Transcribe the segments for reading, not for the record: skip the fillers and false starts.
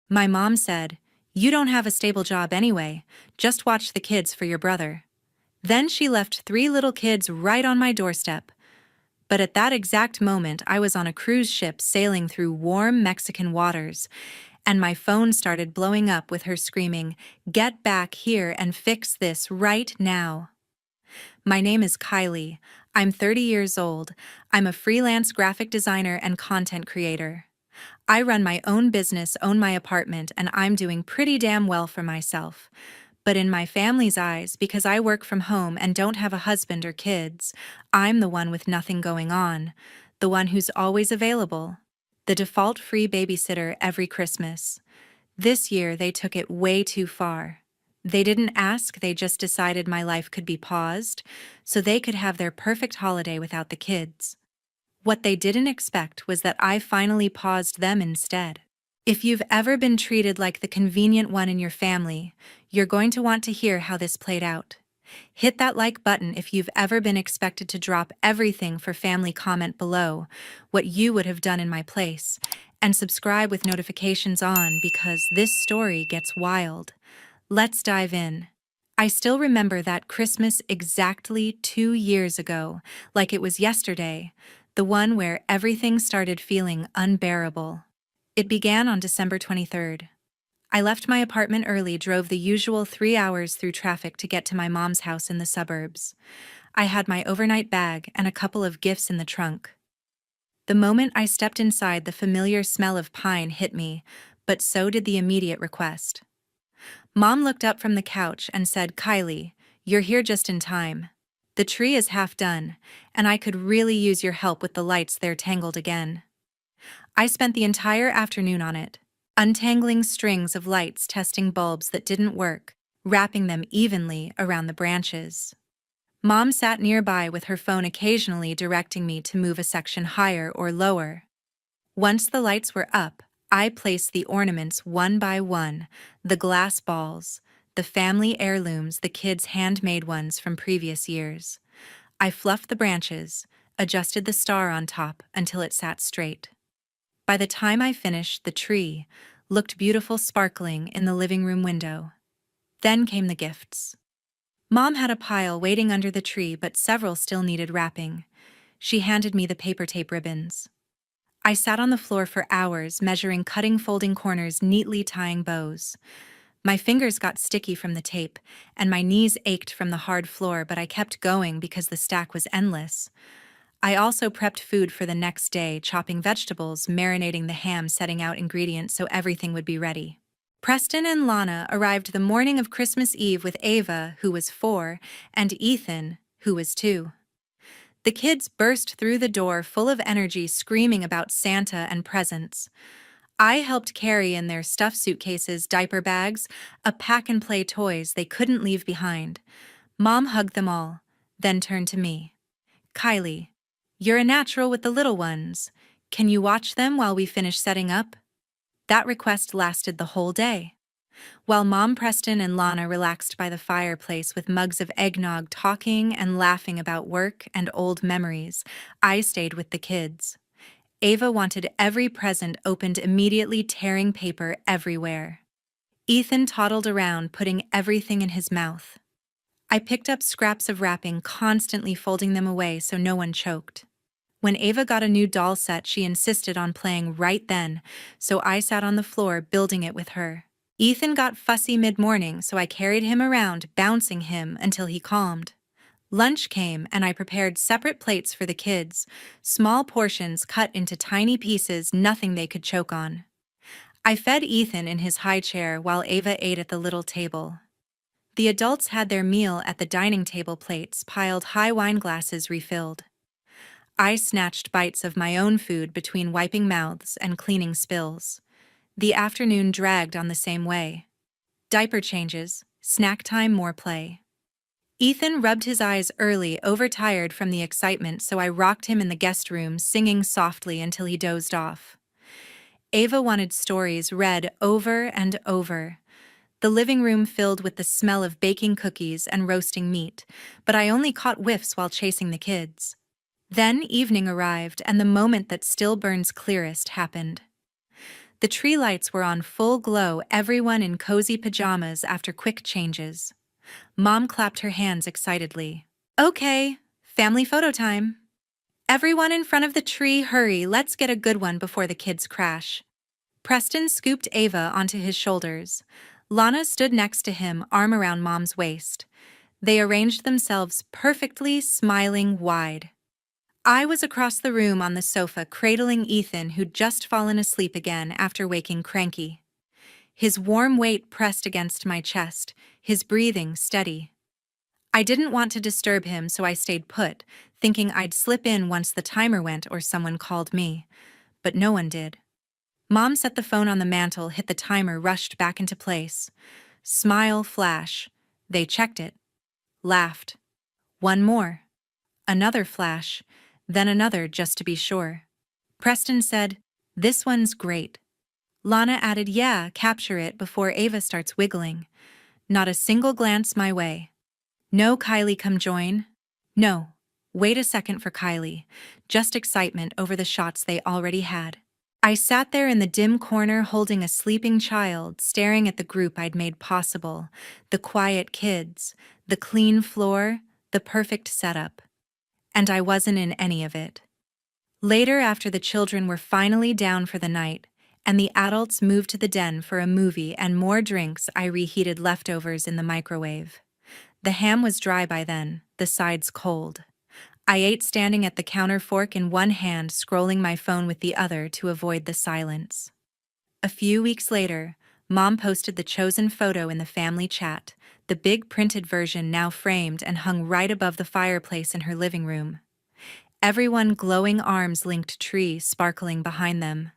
My mom said, "You don't have a stable job anyway, just watch the kids for your brother." Then she left 3 little kids right on my doorstep. But at that exact moment, I was on a cruise ship sailing through warm Mexican waters, and my phone started blowing up with her screaming, "Get back here and fix this right now." My name is Kylie. I'm 30 years old. I'm a freelance graphic designer and content creator. I run my own business, own my apartment, and I'm doing pretty damn well for myself. But in my family's eyes, because I work from home and don't have a husband or kids, I'm the one with nothing going on, the one who's always available, the default free babysitter every Christmas. This year, they took it way too far. They didn't ask, they just decided my life could be paused, so they could have their perfect holiday without the kids. What they didn't expect was that I finally paused them instead. If you've ever been treated like the convenient one in your family, you're going to want to hear how this played out. Hit that like button if you've ever been expected to drop everything for family. Comment below what you would have done in my place, and subscribe with notifications on because this story gets wild. Let's dive in. I still remember that Christmas exactly 2 years ago, like it was yesterday, the one where everything started feeling unbearable. It began on December 23rd. I left my apartment early, drove the usual 3 hours through traffic to get to my mom's house in the suburbs. I had my overnight bag and a couple of gifts in the trunk. The moment I stepped inside, the familiar smell of pine hit me, but so did the immediate request. Mom looked up from the couch and said, "Kylie, you're here just in time. The tree is half done, and I could really use your help with the lights. They're tangled again." I spent the entire afternoon on it, untangling strings of lights, testing bulbs that didn't work, wrapping them evenly around the branches. Mom sat nearby with her phone, occasionally directing me to move a section higher or lower. Once the lights were up, I placed the ornaments one by one, the glass balls, the family heirlooms, the kids' handmade ones from previous years. I fluffed the branches, adjusted the star on top until it sat straight. By the time I finished, the tree looked beautiful, sparkling in the living room window. Then came the gifts. Mom had a pile waiting under the tree, but several still needed wrapping. She handed me the paper tape ribbons. I sat on the floor for hours, measuring, cutting, folding corners, neatly tying bows. My fingers got sticky from the tape, and my knees ached from the hard floor, but I kept going because the stack was endless. I also prepped food for the next day, chopping vegetables, marinating the ham, setting out ingredients so everything would be ready. Preston and Lana arrived the morning of Christmas Eve with Ava, who was 4, and Ethan, who was 2. The kids burst through the door full of energy, screaming about Santa and presents. I helped carry in their stuffed suitcases, diaper bags, a pack-and-play toys they couldn't leave behind. Mom hugged them all, then turned to me. "Kylie, you're a natural with the little ones. Can you watch them while we finish setting up?" That request lasted the whole day. While Mom, Preston, and Lana relaxed by the fireplace with mugs of eggnog, talking and laughing about work and old memories, I stayed with the kids. Ava wanted every present opened immediately, tearing paper everywhere. Ethan toddled around, putting everything in his mouth. I picked up scraps of wrapping, constantly folding them away so no one choked. When Ava got a new doll set, she insisted on playing right then, so I sat on the floor building it with her. Ethan got fussy mid-morning, so I carried him around, bouncing him until he calmed. Lunch came, and I prepared separate plates for the kids, small portions cut into tiny pieces, nothing they could choke on. I fed Ethan in his high chair while Ava ate at the little table. The adults had their meal at the dining table, plates piled high, wine glasses refilled. I snatched bites of my own food between wiping mouths and cleaning spills. The afternoon dragged on the same way. Diaper changes, snack time, more play. Ethan rubbed his eyes early, overtired from the excitement, so I rocked him in the guest room, singing softly until he dozed off. Ava wanted stories read over and over. The living room filled with the smell of baking cookies and roasting meat, but I only caught whiffs while chasing the kids. Then evening arrived, and the moment that still burns clearest happened. The tree lights were on full glow, everyone in cozy pajamas after quick changes. Mom clapped her hands excitedly. Okay, family photo time. Everyone in front of the tree, hurry, let's get a good one before the kids crash. Preston scooped Ava onto his shoulders. Lana stood next to him, arm around Mom's waist. They arranged themselves perfectly, smiling wide. I was across the room on the sofa, cradling Ethan, who'd just fallen asleep again after waking cranky. His warm weight pressed against my chest, his breathing steady. I didn't want to disturb him, so I stayed put, thinking I'd slip in once the timer went or someone called me. But no one did. Mom set the phone on the mantel, hit the timer, rushed back into place. Smile, flash. They checked it. Laughed. One more. Another flash. Then another, just to be sure. Preston said, "This one's great." Lana added, "Yeah, capture it before Ava starts wiggling." Not a single glance my way. "No, Kylie, come join." No. Wait a second for Kylie. Just excitement over the shots they already had. I sat there in the dim corner holding a sleeping child, staring at the group I'd made possible. The quiet kids, the clean floor, the perfect setup. And I wasn't in any of it. Later, after the children were finally down for the night, and the adults moved to the den for a movie and more drinks, I reheated leftovers in the microwave. The ham was dry by then, the sides cold. I ate standing at the counter, fork in one hand, scrolling my phone with the other to avoid the silence. A few weeks later, Mom posted the chosen photo in the family chat, the big printed version now framed and hung right above the fireplace in her living room. Everyone glowing, arms-linked tree sparkling behind them.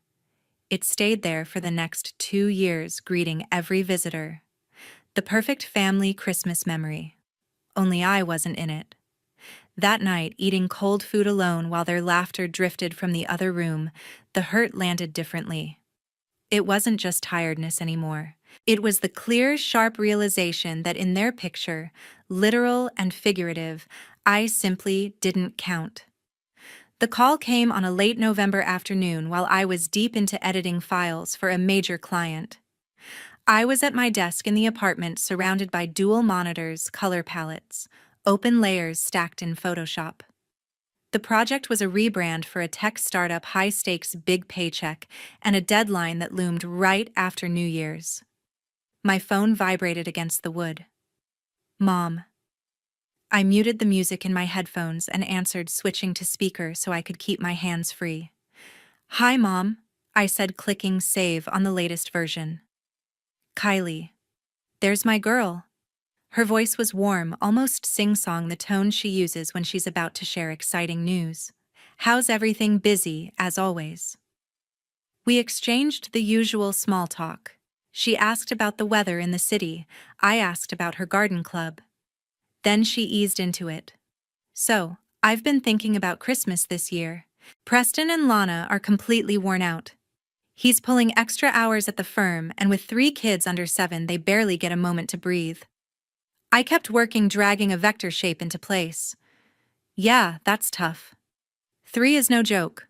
It stayed there for the next 2 years, greeting every visitor. The perfect family Christmas memory. Only I wasn't in it. That night, eating cold food alone while their laughter drifted from the other room, the hurt landed differently. It wasn't just tiredness anymore. It was the clear, sharp realization that in their picture, literal and figurative, I simply didn't count. The call came on a late November afternoon while I was deep into editing files for a major client. I was at my desk in the apartment, surrounded by dual monitors, color palettes, open layers stacked in Photoshop. The project was a rebrand for a tech startup, high-stakes, big paycheck, and a deadline that loomed right after New Year's. My phone vibrated against the wood. Mom. I muted the music in my headphones and answered, switching to speaker so I could keep my hands free. "Hi, Mom," I said, clicking save on the latest version. "Kylie. There's my girl." Her voice was warm, almost sing-song, the tone she uses when she's about to share exciting news. "How's everything?" "Busy, as always." We exchanged the usual small talk. She asked about the weather in the city. I asked about her garden club. Then she eased into it. "So, I've been thinking about Christmas this year. Preston and Lana are completely worn out. He's pulling extra hours at the firm, and with 3 kids under 7, they barely get a moment to breathe. I kept working, dragging a vector shape into place. Yeah, that's tough. 3 is no joke."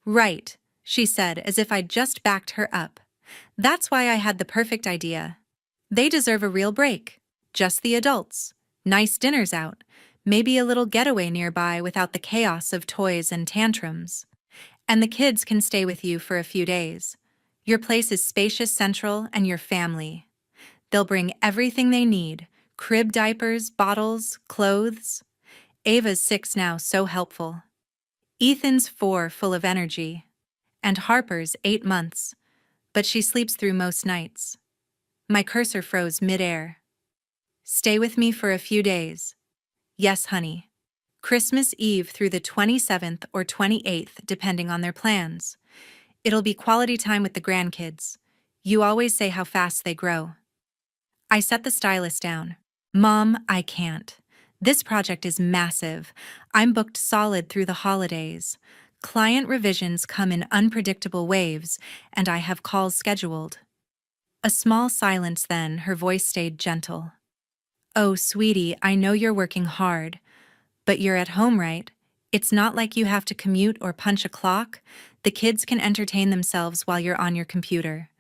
"Right," she said, as if I'd just backed her up. "That's why I had the perfect idea. They deserve a real break. Just the adults. Nice dinners out. Maybe a little getaway nearby without the chaos of toys and tantrums. And the kids can stay with you for a few days. Your place is spacious, central, and your family. They'll bring everything they need. Crib, diapers, bottles, clothes. Ava's 6 now, so helpful. Ethan's 4, full of energy. And Harper's 8 months. But she sleeps through most nights." My cursor froze mid-air. "Stay with me for a few days." "Yes, honey. Christmas Eve through the 27th or 28th, depending on their plans. It'll be quality time with the grandkids. You always say how fast they grow." I set the stylus down. "Mom, I can't. This project is massive. I'm booked solid through the holidays. Client revisions come in unpredictable waves, and I have calls scheduled." A small silence, then her voice stayed gentle. "Oh, sweetie, I know you're working hard. But you're at home, right? It's not like you have to commute or punch a clock. The kids can entertain themselves while you're on your computer.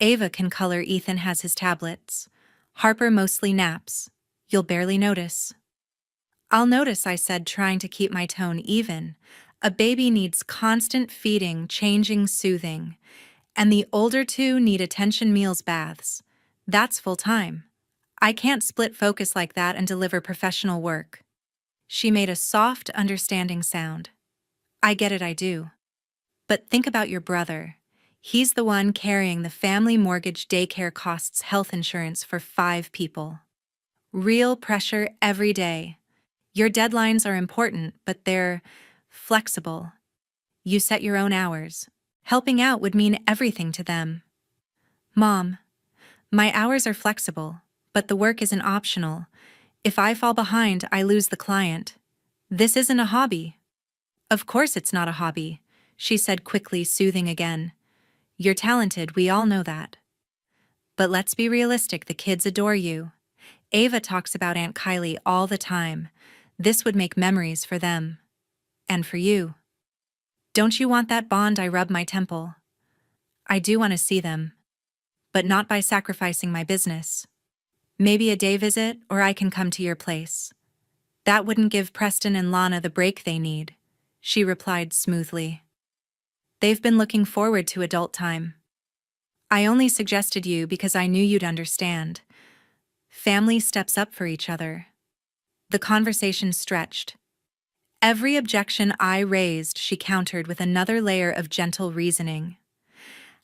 Ava can color, Ethan has his tablets. Harper mostly naps. You'll barely notice. I'll notice, I said, trying to keep my tone even. A baby needs constant feeding, changing, soothing. And the older two need attention, meals, baths. That's full time. I can't split focus like that and deliver professional work. She made a soft, understanding sound. I get it, I do. But think about your brother. He's the one carrying the family mortgage, daycare costs, health insurance for 5 people. Real pressure every day. Your deadlines are important, but they're flexible. You set your own hours. Helping out would mean everything to them. Mom, my hours are flexible, but the work isn't optional. If I fall behind, I lose the client. This isn't a hobby. Of course it's not a hobby, she said quickly, soothing again. You're talented, we all know that. But let's be realistic, the kids adore you. Ava talks about Aunt Kylie all the time. This would make memories for them. And for you. Don't you want that bond? I rub my temple. I do want to see them. But not by sacrificing my business. Maybe a day visit, or I can come to your place. That wouldn't give Preston and Lana the break they need, she replied smoothly. They've been looking forward to adult time. I only suggested you because I knew you'd understand. Family steps up for each other. The conversation stretched. Every objection I raised, she countered with another layer of gentle reasoning.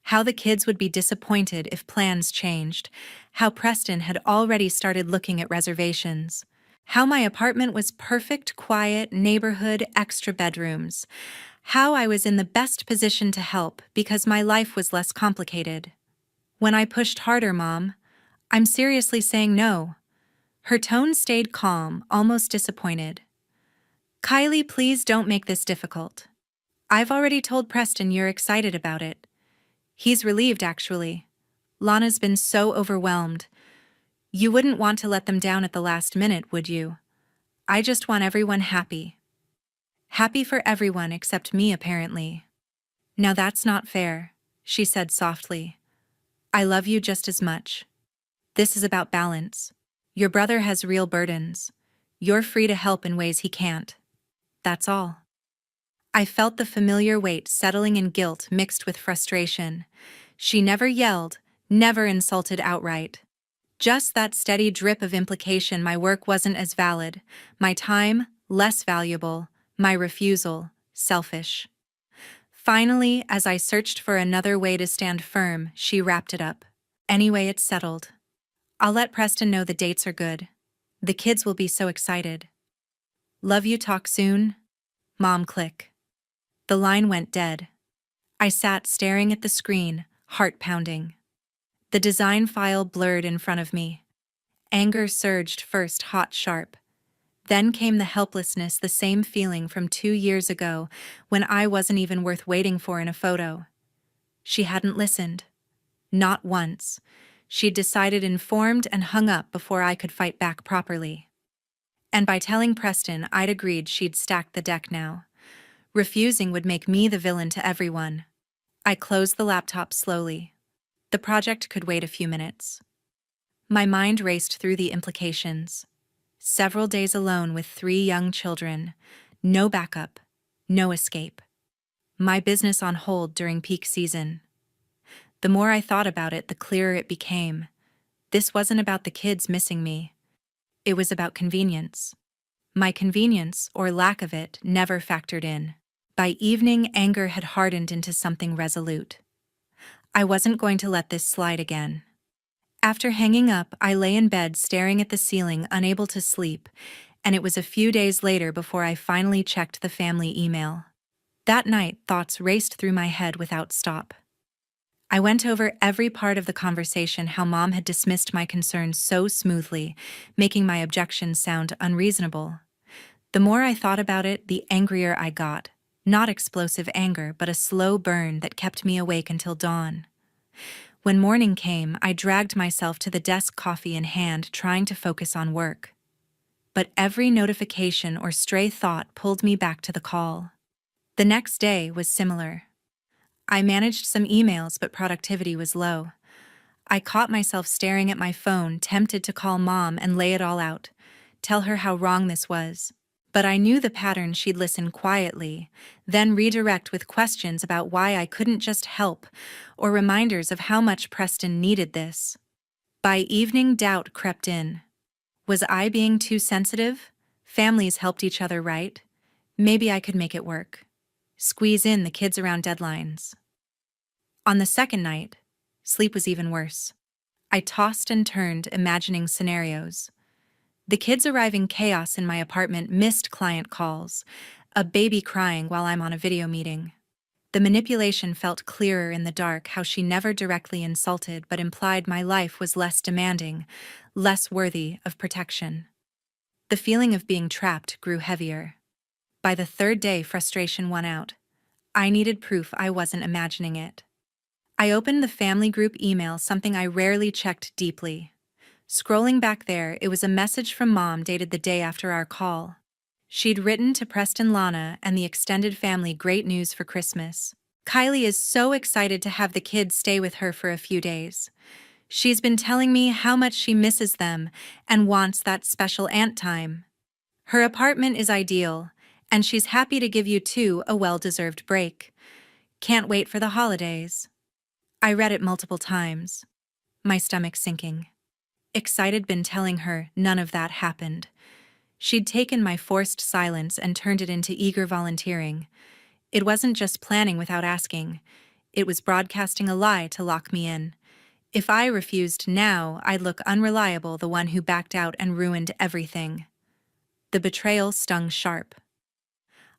How the kids would be disappointed if plans changed, how Preston had already started looking at reservations, how my apartment was perfect, quiet, neighborhood, extra bedrooms, how I was in the best position to help because my life was less complicated. When I pushed harder, Mom, I'm seriously saying no. Her tone stayed calm, almost disappointed. Kylie, please don't make this difficult. I've already told Preston you're excited about it. He's relieved, actually. Lana's been so overwhelmed. You wouldn't want to let them down at the last minute, would you? I just want everyone happy. Happy for everyone except me, apparently. Now that's not fair, she said softly. I love you just as much. This is about balance. Your brother has real burdens. You're free to help in ways he can't. That's all. I felt the familiar weight settling in guilt mixed with frustration. She never yelled, never insulted outright. Just that steady drip of implication my work wasn't as valid, my time less valuable, my refusal selfish. Finally, as I searched for another way to stand firm, she wrapped it up. Anyway, it's settled. I'll let Preston know the dates are good. The kids will be so excited. Love you, talk soon. Mom, click. The line went dead. I sat staring at the screen, heart pounding. The design file blurred in front of me. Anger surged first, hot, sharp. Then came the helplessness, the same feeling from 2 years ago when I wasn't even worth waiting for in a photo. She hadn't listened. Not once. She'd decided, informed, and hung up before I could fight back properly. And by telling Preston I'd agreed, she'd stacked the deck now. Refusing would make me the villain to everyone. I closed the laptop slowly. The project could wait a few minutes. My mind raced through the implications. Several days alone with 3 young children. No backup. No escape. My business on hold during peak season. The more I thought about it, the clearer it became. This wasn't about the kids missing me. It was about convenience. My convenience, or lack of it, never factored in. By evening, anger had hardened into something resolute. I wasn't going to let this slide again. After hanging up, I lay in bed staring at the ceiling, unable to sleep, and it was a few days later before I finally checked the family email. That night, thoughts raced through my head without stop. I went over every part of the conversation, how Mom had dismissed my concerns so smoothly, making my objections sound unreasonable. The more I thought about it, the angrier I got. Not explosive anger, but a slow burn that kept me awake until dawn. When morning came, I dragged myself to the desk, coffee in hand, trying to focus on work. But every notification or stray thought pulled me back to the call. The next day was similar. I managed some emails, but productivity was low. I caught myself staring at my phone, tempted to call Mom and lay it all out, tell her how wrong this was. But I knew the pattern. She'd listen quietly, then redirect with questions about why I couldn't just help, or reminders of how much Preston needed this. By evening, doubt crept in. Was I being too sensitive? Families helped each other, right? Maybe I could make it work. Squeeze in the kids around deadlines. On the second night, sleep was even worse. I tossed and turned, imagining scenarios. The kids arriving, chaos in my apartment, missed client calls, a baby crying while I'm on a video meeting. The manipulation felt clearer in the dark, how she never directly insulted but implied my life was less demanding, less worthy of protection. The feeling of being trapped grew heavier. By the third day, frustration won out. I needed proof I wasn't imagining it. I opened the family group email, something I rarely checked deeply. Scrolling back there, it was a message from Mom dated the day after our call. She'd written to Preston, Lana, and the extended family, great news for Christmas. Kylie is so excited to have the kids stay with her for a few days. She's been telling me how much she misses them and wants that special aunt time. Her apartment is ideal, and she's happy to give you two a well-deserved break. Can't wait for the holidays. I read it multiple times, my stomach sinking. Excited, been telling her none of that happened. She'd taken my forced silence and turned it into eager volunteering. It wasn't just planning without asking. It was broadcasting a lie to lock me in. If I refused now, I'd look unreliable, the one who backed out and ruined everything. The betrayal stung sharp.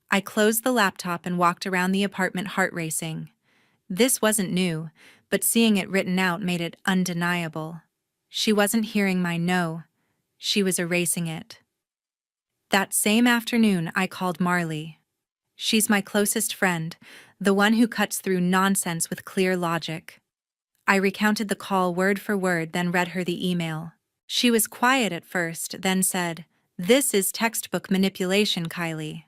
I closed the laptop and walked around the apartment, heart racing. This wasn't new, but seeing it written out made it undeniable. She wasn't hearing my no. She was erasing it. That same afternoon, I called Marley. She's my closest friend, the one who cuts through nonsense with clear logic. I recounted the call word for word, then read her the email. She was quiet at first, then said, "This is textbook manipulation, Kylie.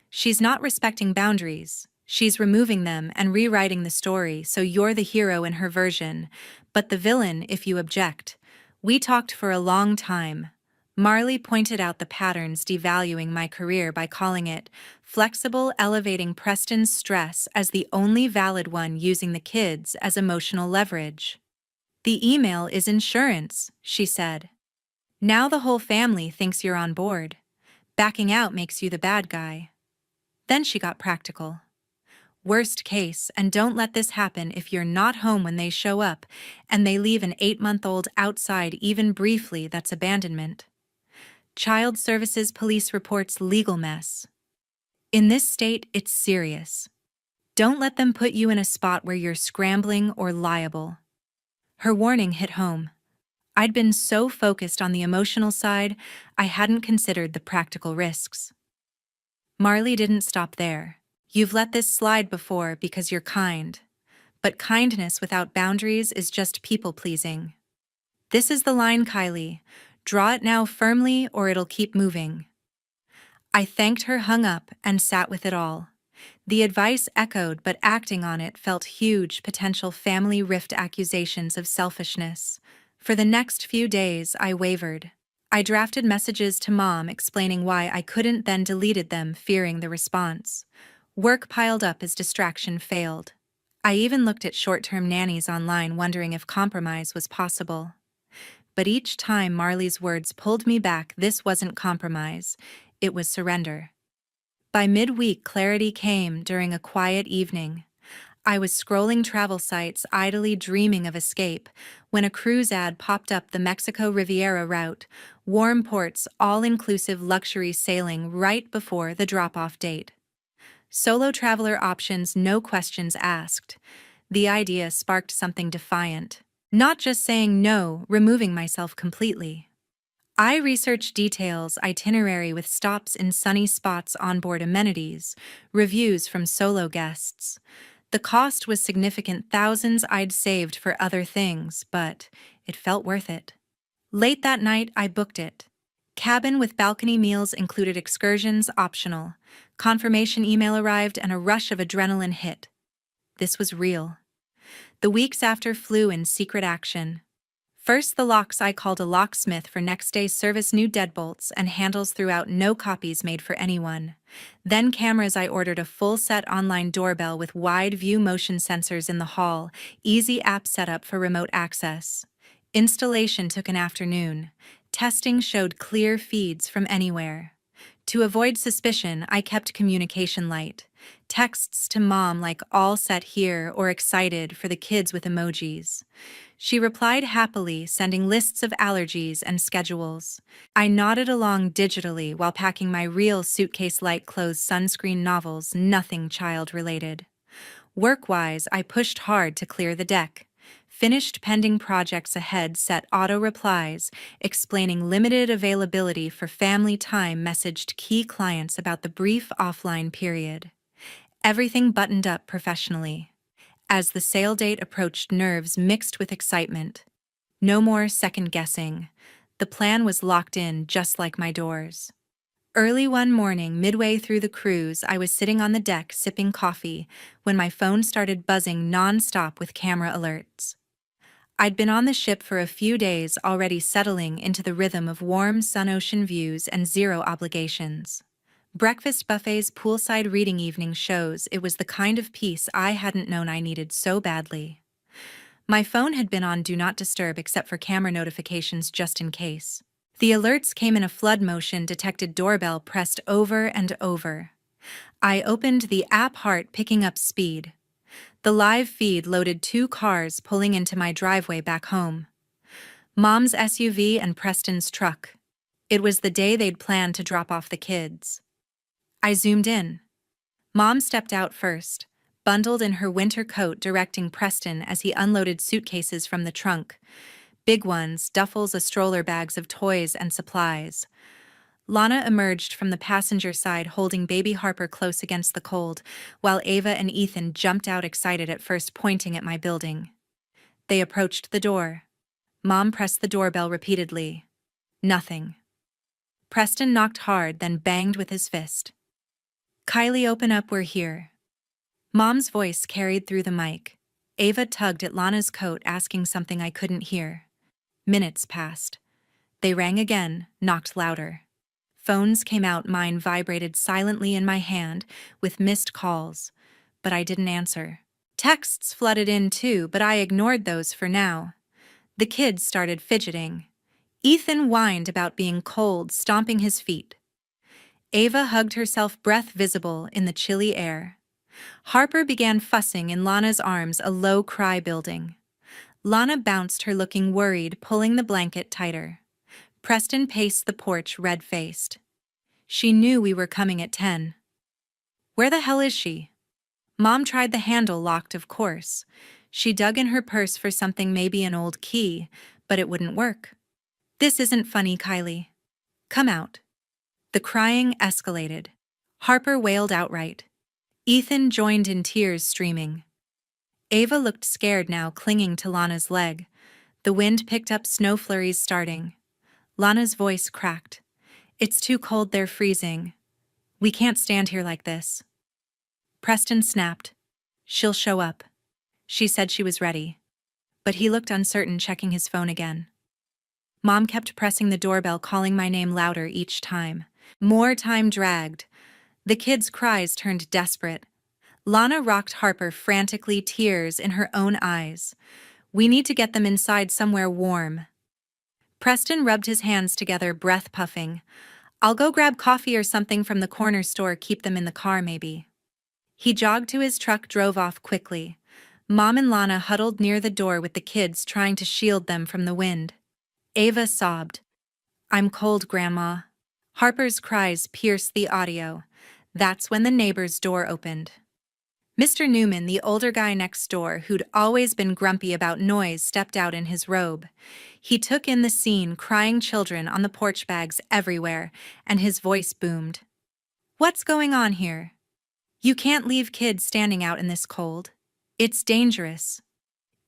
She's not respecting boundaries. She's removing them and rewriting the story so you're the hero in her version, but the villain if you object. We talked for a long time." Marley pointed out the patterns, devaluing my career by calling it flexible, elevating Preston's stress as the only valid one, using the kids as emotional leverage. "The email is insurance," she said. "Now the whole family thinks you're on board. Backing out makes you the bad guy." Then she got practical. "Worst case, and don't let this happen, if you're not home when they show up and they leave an 8-month-old outside even briefly, that's abandonment. Child services, police reports, legal mess. In this state, it's serious. Don't let them put you in a spot where you're scrambling or liable." Her warning hit home. I'd been so focused on the emotional side, I hadn't considered the practical risks. Marley didn't stop there. "You've let this slide before because you're kind. But kindness without boundaries is just people-pleasing. This is the line, Kylie. Draw it now firmly or it'll keep moving." I thanked her, hung up, and sat with it all. The advice echoed, but acting on it felt huge. Potential family rift, accusations of selfishness. For the next few days, I wavered. I drafted messages to Mom explaining why I couldn't, then deleted them, fearing the response. Work piled up as distraction failed. I even looked at short-term nannies online, wondering if compromise was possible. But each time Marley's words pulled me back. This wasn't compromise, it was surrender. By midweek, clarity came during a quiet evening. I was scrolling travel sites, idly dreaming of escape, when a cruise ad popped up, the Mexico Riviera route, warm ports, all-inclusive luxury sailing right before the drop-off date. Solo traveler options, no questions asked. The idea sparked something defiant. Not just saying no, removing myself completely. I researched details, itinerary with stops in sunny spots, onboard amenities, reviews from solo guests. The cost was significant, thousands I'd saved for other things, but it felt worth it. Late that night, I booked it. Cabin with balcony, meals included, excursions optional. Confirmation email arrived and a rush of adrenaline hit. This was real. The weeks after flew in secret action. First, the locks I called a locksmith for next day's service, new deadbolts and handles throughout, no copies made for anyone. Then cameras, I ordered a full-set online doorbell with wide-view motion sensors in the hall, easy app setup for remote access. Installation took an afternoon. Testing showed clear feeds from anywhere. To avoid suspicion, I kept communication light. Texts to mom like "all set here" or "excited" for the kids with emojis. She replied happily, sending lists of allergies and schedules. I nodded along digitally while packing my real suitcase, light clothes, sunscreen, novels, nothing child-related. Work-wise, I pushed hard to clear the deck. Finished pending projects ahead, set auto-replies, explaining limited availability for family time, messaged key clients about the brief offline period. Everything buttoned up professionally. As the sale date approached, nerves mixed with excitement. No more second-guessing. The plan was locked in, just like my doors. Early one morning, midway through the cruise, I was sitting on the deck sipping coffee when my phone started buzzing non-stop with camera alerts. I'd been on the ship for a few days, already settling into the rhythm of warm sun-ocean views and zero obligations. Breakfast buffets, poolside reading, evening shows, it was the kind of peace I hadn't known I needed so badly. My phone had been on Do Not Disturb except for camera notifications, just in case. The alerts came in a flood motion, detected, doorbell pressed over and over. I opened the app, heart picking up speed. The live feed loaded 2 cars pulling into my driveway back home. Mom's SUV and Preston's truck. It was the day they'd planned to drop off the kids. I zoomed in. Mom stepped out first, bundled in her winter coat, directing Preston as he unloaded suitcases from the trunk. Big ones, duffels, a stroller, bags of toys and supplies. Lana emerged from the passenger side holding baby Harper close against the cold, while Ava and Ethan jumped out, excited at first, pointing at my building. They approached the door. Mom pressed the doorbell repeatedly. Nothing. Preston knocked hard, then banged with his fist. "Kylie, open up, we're here." Mom's voice carried through the mic. Ava tugged at Lana's coat, asking something I couldn't hear. Minutes passed. They rang again, knocked louder. Phones came out, mine vibrated silently in my hand, with missed calls, but I didn't answer. Texts flooded in too, but I ignored those for now. The kids started fidgeting. Ethan whined about being cold, stomping his feet. Ava hugged herself, breath visible in the chilly air. Harper began fussing in Lana's arms, a low cry building. Lana bounced her, looking worried, pulling the blanket tighter. Preston paced the porch, red-faced. She knew we were coming at 10. "Where the hell is she?" Mom tried the handle, locked of course. She dug in her purse for something, maybe an old key, but it wouldn't work. "This isn't funny, Kylie. Come out." The crying escalated. Harper wailed outright. Ethan joined in, tears streaming. Ava looked scared now, clinging to Lana's leg. The wind picked up, snow flurries starting. Lana's voice cracked. "It's too cold, they're freezing. We can't stand here like this." Preston snapped. "She'll show up." She said she was ready. But he looked uncertain, checking his phone again. Mom kept pressing the doorbell, calling my name louder each time. More time dragged. The kids' cries turned desperate. Lana rocked Harper frantically, tears in her own eyes. "We need to get them inside, somewhere warm." Preston rubbed his hands together, breath puffing. "I'll go grab coffee or something from the corner store, keep them in the car maybe." He jogged to his truck, drove off quickly. Mom and Lana huddled near the door with the kids, trying to shield them from the wind. Ava sobbed. "I'm cold, Grandma." Harper's cries pierced the audio. That's when the neighbor's door opened. Mr. Newman, the older guy next door, who'd always been grumpy about noise, stepped out in his robe. He took in the scene, crying children on the porch, bags everywhere, and his voice boomed. "What's going on here? You can't leave kids standing out in this cold. It's dangerous.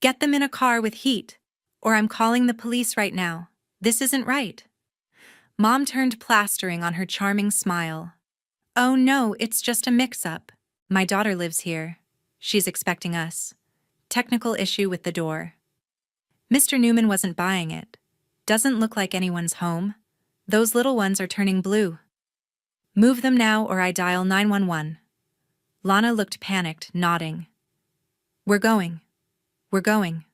Get them in a car with heat, or I'm calling the police right now. This isn't right." Mom turned, plastering on her charming smile. "Oh no, it's just a mix-up. My daughter lives here. She's expecting us. Technical issue with the door. Mr. Newman wasn't buying it. Doesn't look like anyone's home. Those little ones are turning blue. Move them now or I dial 911. Lana looked panicked, nodding. We're going. We're going.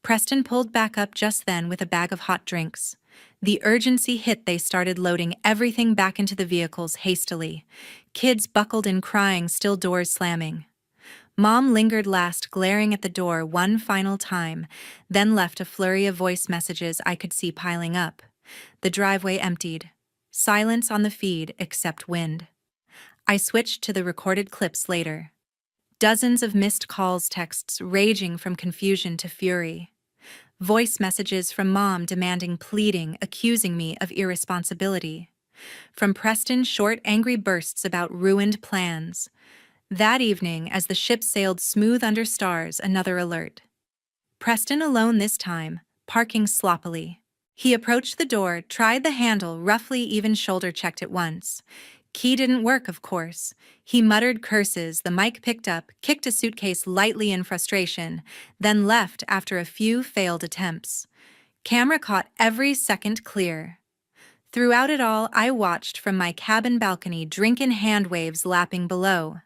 Preston pulled back up just then with a bag of hot drinks. The urgency hit. They started loading everything back into the vehicles hastily. Kids buckled in crying, still doors slamming. Mom lingered last, glaring at the door one final time, then left a flurry of voice messages I could see piling up. The driveway emptied. Silence on the feed except wind. I switched to the recorded clips later. Dozens of missed calls, texts raging from confusion to fury. Voice messages from Mom demanding, pleading, accusing me of irresponsibility. From Preston, short, angry bursts about ruined plans. That evening, as the ship sailed smooth under stars, another alert. Preston alone this time, parking sloppily. He approached the door, tried the handle, roughly even shoulder-checked it once. Key didn't work, of course. He muttered curses, the mic picked up, kicked a suitcase lightly in frustration, then left after a few failed attempts. Camera caught every second clear. Throughout it all, I watched from my cabin balcony, drink in hand waves lapping below.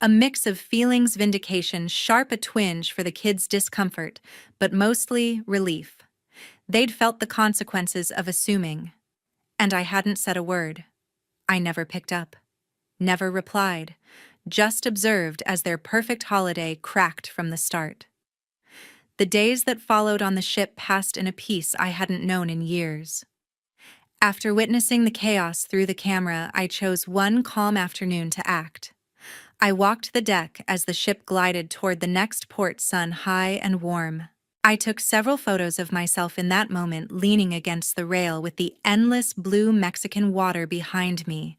A mix of feelings, vindication, sharp a twinge for the kids' discomfort, but mostly relief. They'd felt the consequences of assuming. And I hadn't said a word. I never picked up. Never replied. Just observed as their perfect holiday cracked from the start. The days that followed on the ship passed in a peace I hadn't known in years. After witnessing the chaos through the camera, I chose one calm afternoon to act. I walked the deck as the ship glided toward the next port, sun high and warm. I took several photos of myself in that moment, leaning against the rail with the endless blue Mexican water behind me,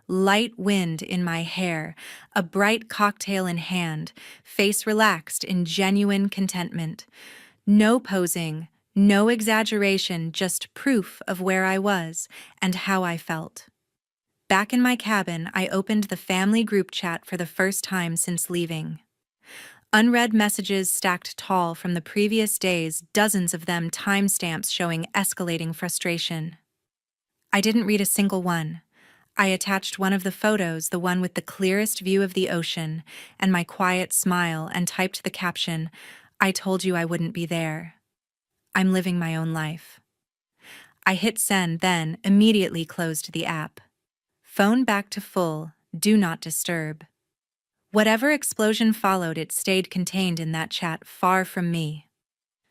light wind in my hair, a bright cocktail in hand, face relaxed in genuine contentment. No posing, no exaggeration, just proof of where I was and how I felt. Back in my cabin, I opened the family group chat for the first time since leaving. Unread messages stacked tall from the previous days, dozens of them timestamps showing escalating frustration. I didn't read a single one. I attached one of the photos, the one with the clearest view of the ocean, and my quiet smile, and typed the caption, "I told you I wouldn't be there. I'm living my own life." I hit send, then immediately closed the app. Phone back to full, do not disturb. Whatever explosion followed, it stayed contained in that chat, far from me.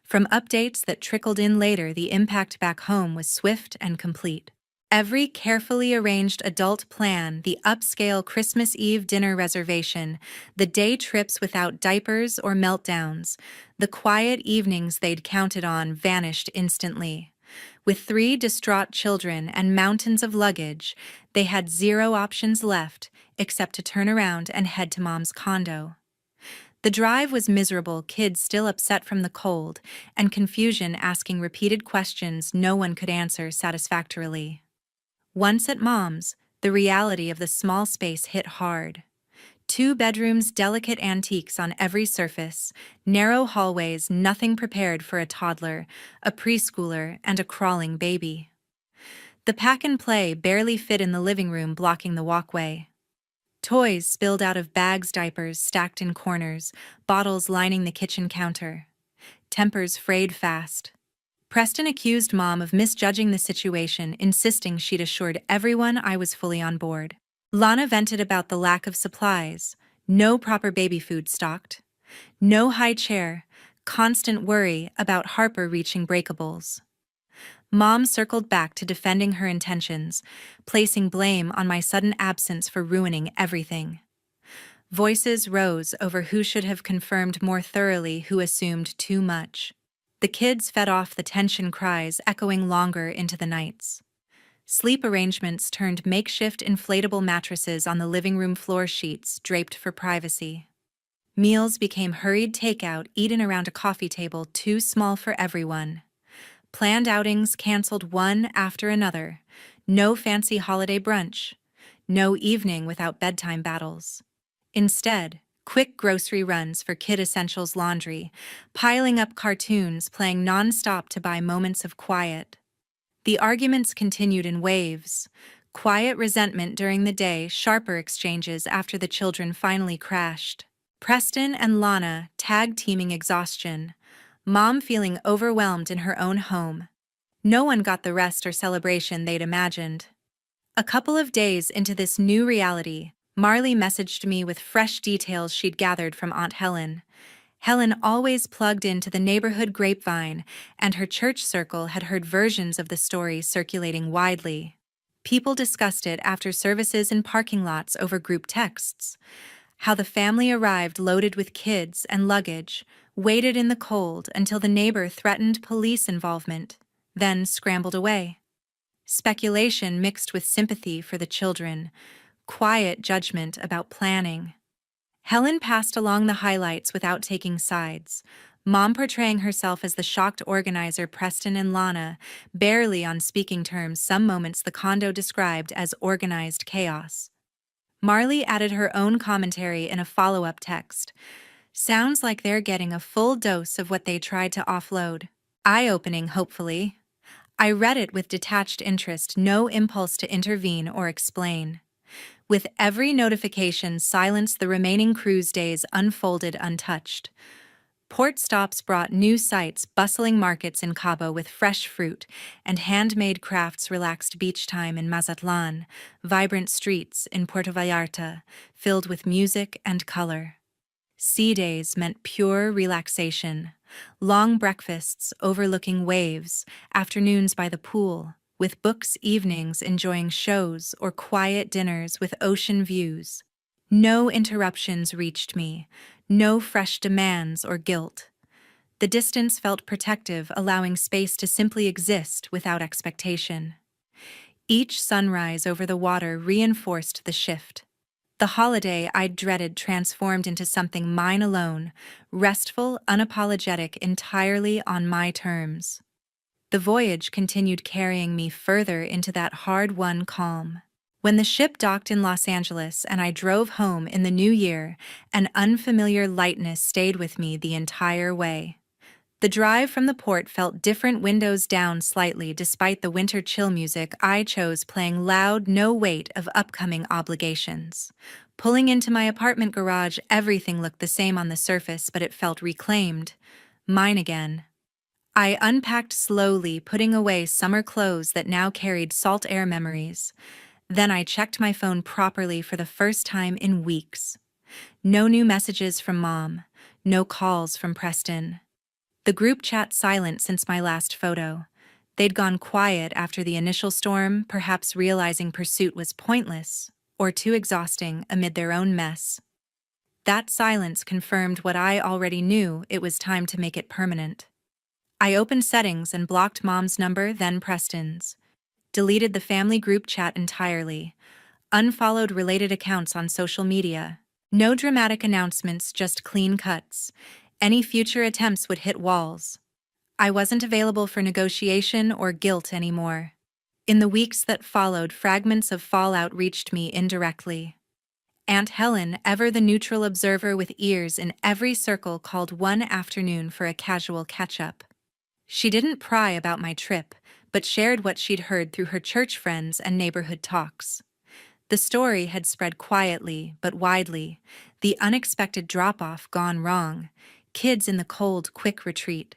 From updates that trickled in later, the impact back home was swift and complete. Every carefully arranged adult plan, the upscale Christmas Eve dinner reservation, the day trips without diapers or meltdowns, the quiet evenings they'd counted on vanished instantly. With 3 distraught children and mountains of luggage, they had 0 options left except to turn around and head to Mom's condo. The drive was miserable, kids still upset from the cold, and confusion asking repeated questions no one could answer satisfactorily. Once at Mom's, the reality of the small space hit hard. 2 bedrooms, delicate antiques on every surface, narrow hallways, nothing prepared for a toddler, a preschooler, and a crawling baby. The pack and play barely fit in the living room, blocking the walkway. Toys spilled out of bags, diapers stacked in corners, bottles lining the kitchen counter. Tempers frayed fast. Preston accused Mom of misjudging the situation, insisting she'd assured everyone I was fully on board. Lana vented about the lack of supplies, no proper baby food stocked, no high chair, constant worry about Harper reaching breakables. Mom circled back to defending her intentions, placing blame on my sudden absence for ruining everything. Voices rose over who should have confirmed more thoroughly, who assumed too much. The kids fed off the tension, cries echoing longer into the nights. Sleep arrangements turned makeshift inflatable mattresses on the living room floor, sheets draped for privacy. Meals became hurried takeout, eaten around a coffee table too small for everyone. Planned outings canceled one after another. No fancy holiday brunch. No evening without bedtime battles. Instead, quick grocery runs for kid essentials laundry, piling up cartoons, playing nonstop to buy moments of quiet. The arguments continued in waves. Quiet resentment during the day, sharper exchanges after the children finally crashed. Preston and Lana tag-teaming exhaustion. Mom feeling overwhelmed in her own home. No one got the rest or celebration they'd imagined. A couple of days into this new reality, Marley messaged me with fresh details she'd gathered from Aunt Helen. Helen always plugged into the neighborhood grapevine, and her church circle had heard versions of the story circulating widely. People discussed it after services in parking lots over group texts. How the family arrived loaded with kids and luggage, waited in the cold until the neighbor threatened police involvement, then scrambled away. Speculation mixed with sympathy for the children, quiet judgment about planning. Helen passed along the highlights without taking sides, Mom portraying herself as the shocked organizer Preston and Lana, barely on speaking terms, some moments the condo described as organized chaos. Marley added her own commentary in a follow-up text. Sounds like they're getting a full dose of what they tried to offload. Eye-opening, hopefully. I read it with detached interest, no impulse to intervene or explain. With every notification, silence the remaining cruise days unfolded untouched. Port stops brought new sights, bustling markets in Cabo with fresh fruit, and handmade crafts, relaxed beach time in Mazatlan, vibrant streets in Puerto Vallarta, filled with music and color. Sea days meant pure relaxation. Long breakfasts overlooking waves, afternoons by the pool, with books, evenings enjoying shows or quiet dinners with ocean views. No interruptions reached me, no fresh demands or guilt. The distance felt protective, allowing space to simply exist without expectation. Each sunrise over the water reinforced the shift. The holiday I'd dreaded transformed into something mine alone, restful, unapologetic, entirely on my terms. The voyage continued, carrying me further into that hard-won calm. When the ship docked in Los Angeles and I drove home in the new year, an unfamiliar lightness stayed with me the entire way. The drive from the port felt different, windows down slightly despite the winter chill music I chose playing loud, no weight of upcoming obligations. Pulling into my apartment garage, everything looked the same on the surface, but it felt reclaimed. Mine again. I unpacked slowly, putting away summer clothes that now carried salt air memories. Then I checked my phone properly for the first time in weeks. No new messages from Mom, no calls from Preston. The group chat silent since my last photo. They'd gone quiet after the initial storm, perhaps realizing pursuit was pointless or too exhausting amid their own mess. That silence confirmed what I already knew: it was time to make it permanent. I opened settings and blocked Mom's number, then Preston's. Deleted the family group chat entirely. Unfollowed related accounts on social media. No dramatic announcements, just clean cuts. Any future attempts would hit walls. I wasn't available for negotiation or guilt anymore. In the weeks that followed, fragments of fallout reached me indirectly. Aunt Helen, ever the neutral observer with ears in every circle, called one afternoon for a casual catch-up. She didn't pry about my trip, but shared what she'd heard through her church friends and neighborhood talks. The story had spread quietly but widely, the unexpected drop-off gone wrong, kids in the cold, quick retreat.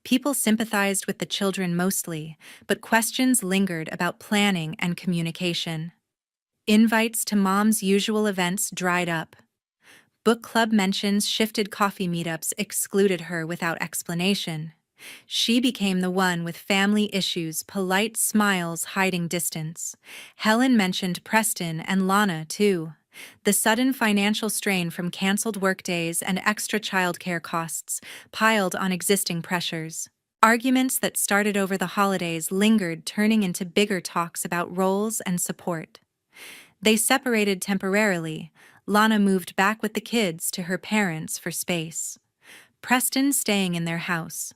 People sympathized with the children mostly, but questions lingered about planning and communication. Invites to Mom's usual events dried up. Book club mentions shifted, coffee meetups excluded her without explanation. She became the one with family issues, polite smiles hiding distance. Helen mentioned Preston and Lana, too. The sudden financial strain from canceled workdays and extra childcare costs piled on existing pressures. Arguments that started over the holidays lingered, turning into bigger talks about roles and support. They separated temporarily. Lana moved back with the kids to her parents for space. Preston staying in their house.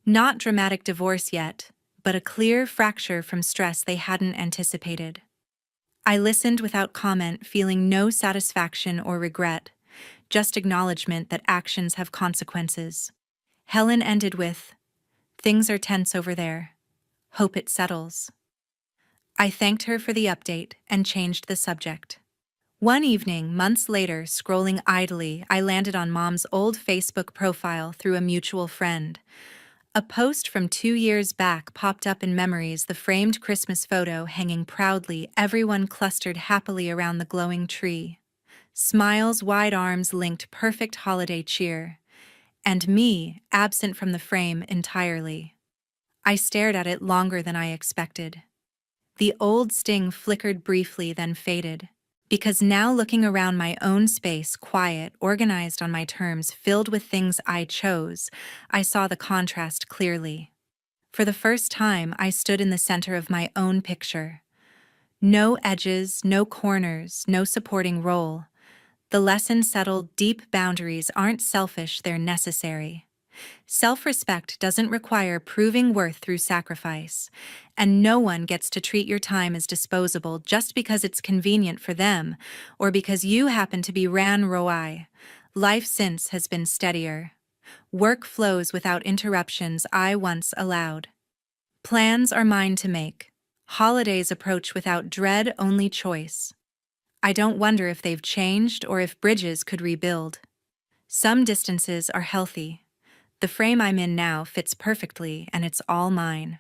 Not dramatic divorce yet, but a clear fracture from stress they hadn't anticipated. I listened without comment, feeling no satisfaction or regret, just acknowledgement that actions have consequences. Helen ended with, "Things are tense over there. Hope it settles." I thanked her for the update and changed the subject. One evening, months later, scrolling idly, I landed on Mom's old Facebook profile through a mutual friend. A post from 2 years back popped up in memories, the framed Christmas photo hanging proudly, everyone clustered happily around the glowing tree. Smiles, wide arms linked perfect holiday cheer. And me, absent from the frame entirely. I stared at it longer than I expected. The old sting flickered briefly, then faded. Because now, looking around my own space, quiet, organized on my terms, filled with things I chose, I saw the contrast clearly. For the first time, I stood in the center of my own picture. No edges, no corners, no supporting role. The lesson settled: deep boundaries aren't selfish, they're necessary. Self-respect doesn't require proving worth through sacrifice, and no one gets to treat your time as disposable just because it's convenient for them or because you happen to be ran roi. Life since has been steadier. Work flows without interruptions I once allowed. Plans are mine to make. Holidays approach without dread, only choice. I don't wonder if they've changed or if bridges could rebuild. Some distances are healthy. The frame I'm in now fits perfectly, and it's all mine.